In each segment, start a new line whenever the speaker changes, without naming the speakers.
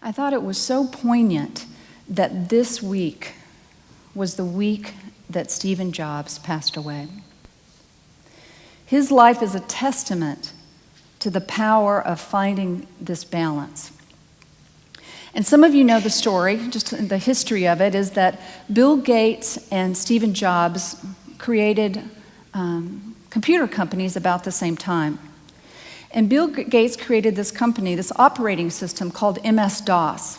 I thought it was so poignant that this week was the week that Stephen Jobs passed away. His life is a testament to the power of finding this balance. And some of you know the story, just the history of it, is that Bill Gates and Stephen Jobs created computer companies about the same time. And Bill Gates created this company, this operating system called MS-DOS.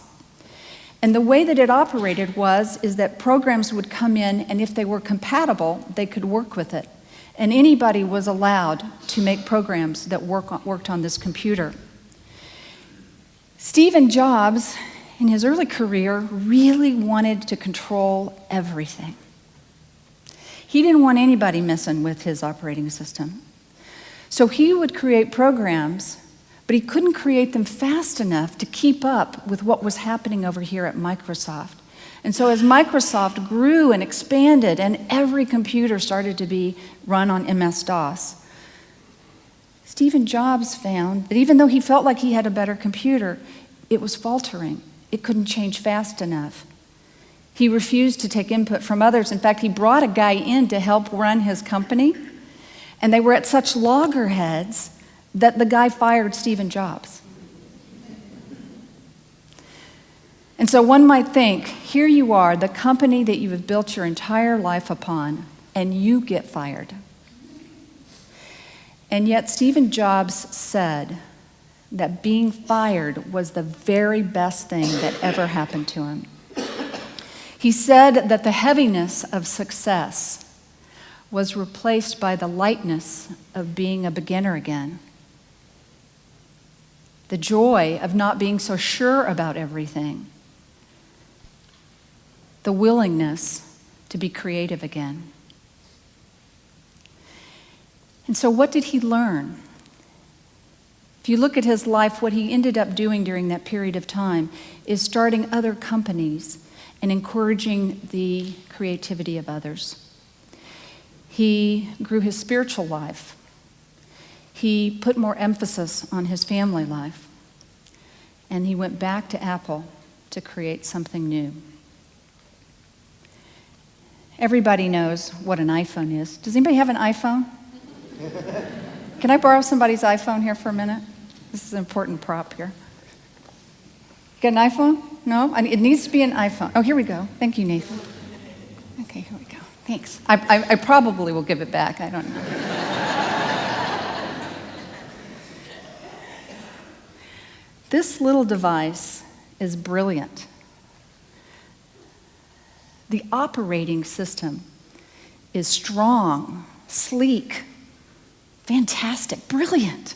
And the way that it operated is that programs would come in, and if they were compatible, they could work with it. And anybody was allowed to make programs that worked on this computer. Stephen Jobs, in his early career, really wanted to control everything. He didn't want anybody messing with his operating system. So he would create programs, but he couldn't create them fast enough to keep up with what was happening over here at Microsoft. And so as Microsoft grew and expanded, and every computer started to be run on MS-DOS, Stephen Jobs found that even though he felt like he had a better computer, it was faltering. It couldn't change fast enough. He refused to take input from others. In fact, he brought a guy in to help run his company, and they were at such loggerheads that the guy fired Stephen Jobs. And so one might think, here you are, the company that you have built your entire life upon, and you get fired. And yet Stephen Jobs said that being fired was the very best thing that ever happened to him. He said that the heaviness of success was replaced by the lightness of being a beginner again. The joy of not being so sure about everything. The willingness to be creative again. And so what did he learn? If you look at his life, what he ended up doing during that period of time is starting other companies and encouraging the creativity of others. He grew his spiritual life. He put more emphasis on his family life. And he went back to Apple to create something new. Everybody knows what an iPhone is. Does anybody have an iPhone? Can I borrow somebody's iPhone here for a minute? This is an important prop here. Got an iPhone? No? It needs to be an iPhone. Oh, here we go. Thank you, Nathan. Okay, here we go. Thanks. I probably will give it back. I don't know. This little device is brilliant. The operating system is strong, sleek, fantastic, brilliant.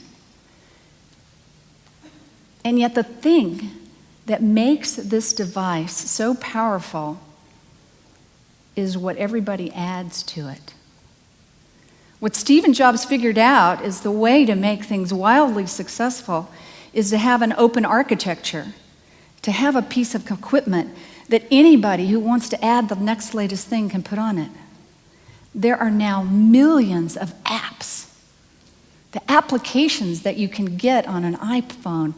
And yet the thing that makes this device so powerful is what everybody adds to it. What Stephen Jobs figured out is the way to make things wildly successful is to have an open architecture, to have a piece of equipment that anybody who wants to add the next latest thing can put on it. There are now millions of apps. The applications that you can get on an iPhone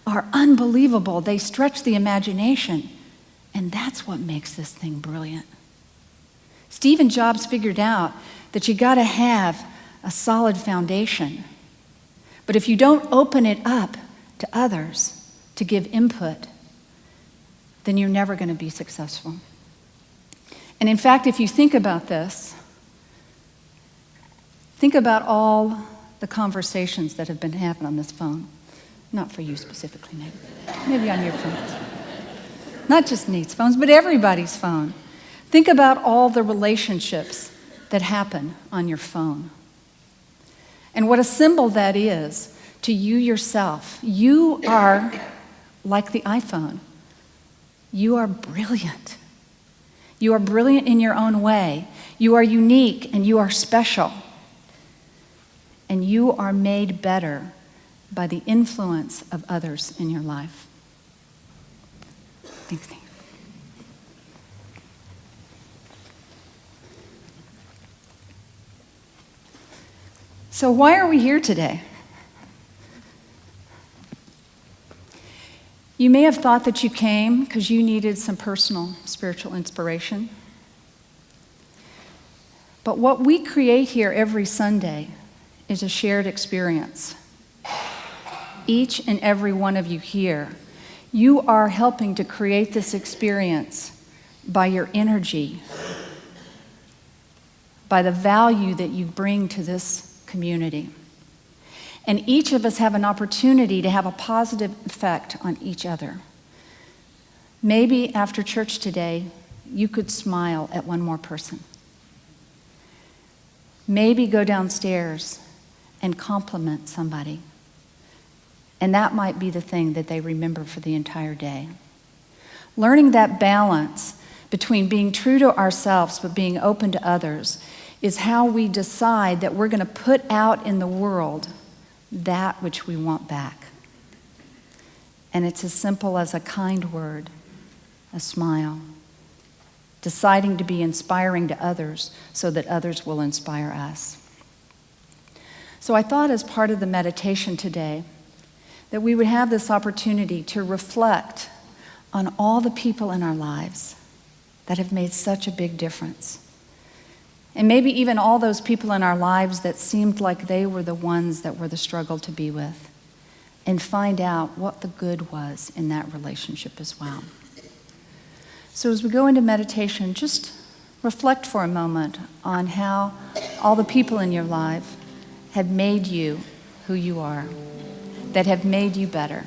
are unbelievable. They stretch the imagination, and that's what makes this thing brilliant. Stephen Jobs figured out that you got to have a solid foundation. But if you don't open it up to others to give input, then you're never going to be successful. And in fact, if you think about this, think about all the conversations that have been happening on this phone. Not for you specifically, Nate. Maybe on your phone. Not just Nate's phones, but everybody's phone. Think about all the relationships that happen on your phone. And what a symbol that is to you yourself. You are like the iPhone. You are brilliant. You are brilliant in your own way. You are unique and you are special. And you are made better by the influence of others in your life. Thanks, Nate. So why are we here today? You may have thought that you came because you needed some personal spiritual inspiration. But what we create here every Sunday is a shared experience. Each and every one of you here, you are helping to create this experience by your energy, by the value that you bring to this community. And each of us have an opportunity to have a positive effect on each other. Maybe after church today, you could smile at one more person. Maybe go downstairs and compliment somebody. And that might be the thing that they remember for the entire day. Learning that balance between being true to ourselves but being open to others is how we decide that we're going to put out in the world that which we want back. And it's as simple as a kind word, a smile, deciding to be inspiring to others so that others will inspire us. So I thought as part of the meditation today that we would have this opportunity to reflect on all the people in our lives that have made such a big difference. And maybe even all those people in our lives that seemed like they were the ones that were the struggle to be with, and find out what the good was in that relationship as well. So as we go into meditation, just reflect for a moment on how all the people in your life have made you who you are, that have made you better.